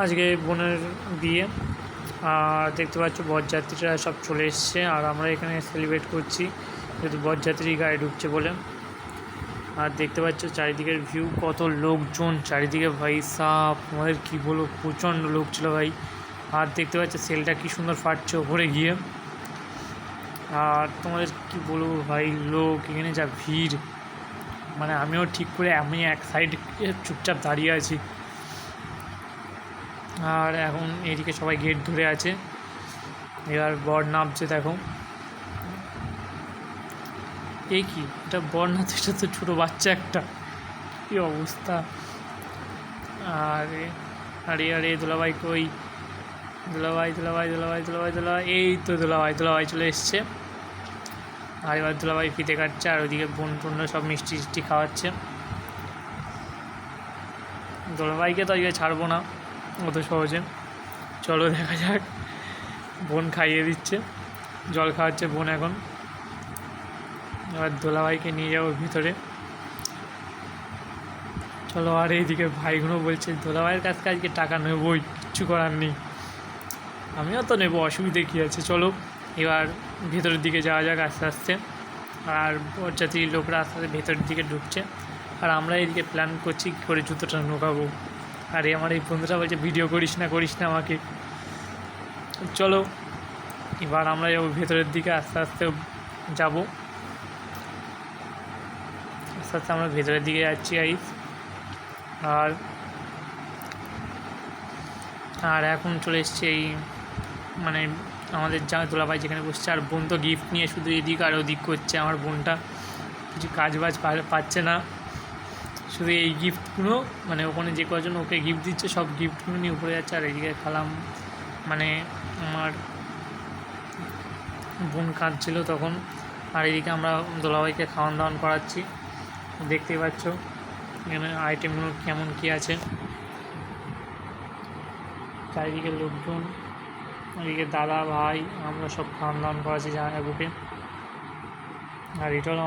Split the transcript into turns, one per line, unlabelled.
আজকে বোনের বিয়ে। আর দেখতে পাচ্ছ বরযাত্রীরা সব চলে এসছে, আর আমরা এখানে সেলিব্রেট করছি যেহেতু বরযাত্রী গায়ে ঢুকছে বলে। আর দেখতে পাচ্ছ চারিদিকের ভিউ, কত লোকজন চারিদিকে ভাই সাপ, আমাদের কী বলবো, প্রচণ্ড লোক ছিল ভাই। আর দেখতে পাচ্ছ সেলটা কী সুন্দর ফাটছে ওপরে গিয়ে। আর তোমাদের কি বলবো ভাই, লোক এখানে যা ভিড়, মানে আমিও ঠিক করে আমি এক সাইড চুপচাপ দাঁড়িয়ে আছি। আর এখন এদিকে সবাই গেট ধরে আছে, এবার বর নামছে দেখো। এই কি, এটা বর না তো, এটা তো ছোটো বাচ্চা একটা, কী অবস্থা। আরে আরে আরে দুলাভাই কই, দুলাভাই দুলাভাই দুলাভাই দুলাভাই দুলাভাই, এই তো দুলাভাই চলে এসছে। আর এবার দুলাভাই ফিতে কাটছে, আর ওইদিকে বোন টোনরা সব মিষ্টি টিষ্টি খাওয়াচ্ছে। দুলাভাইকে তো আজকে ছাড়বো না অত সহজে, চলো দেখা যাক। বোন খাইয়ে দিচ্ছে, জল খাওয়াচ্ছে বোন এখন। এবার দুলাভাইকে নিয়ে যাবো ভিতরে, চলো। আর এইদিকে ভাইগুলো বলছে দুলাভাইয়ের কাছ থেকে আজকে টাকা নেবই, কিচ্ছু করার নেই। আমিও তো নেবো, অসুবিধে কী আছে। চলো এবার ভেতরের দিকে যাওয়া যাক আস্তে আস্তে। আর বরযাত্রীর লোকরা আস্তে আস্তে ভেতরের দিকে ঢুকছে, আর আমরা এদিকে প্ল্যান করছি কী করে জুতোটা ঢোকাবো। আর আমার এই বন্ধুটা বলছে ভিডিও করিস না আমাকে। চলো এবার আমরা যাবো ভেতরের দিকে, আস্তে আস্তে যাবো, আস্তে আস্তে আমরা ভেতরের দিকে যাচ্ছি। আর আর এখন চলে এসছে এই মানে আমাদের যা দুলাভাই যেখানে বসছে, আর বোন তো গিফট নিয়ে শুধু এদিক আর ওদিক করছে। আমার বোনটা কিছু কাজবাজ পাচ্ছে না, শুধু এই গিফটগুলো মানে ওখানে যে কজন ওকে গিফট দিচ্ছে সব গিফটগুলো নিয়ে উপরে যাচ্ছে। আর এদিকে খালাম মানে আমার বোন কাঁদছিল তখন। আর এদিকে আমরা দুলাভাইকে খাওয়ান দাওয়ান করাচ্ছি, দেখতেই পাচ্ছ এখানে আইটেমগুলো কেমন কী আছে। চারিদিকে লোকজন, এদিকে দাদা ভাই আমরা সব খাওয়ান দাওয়ান করাচ্ছি জামাইবাবুকে। আর এটা হলো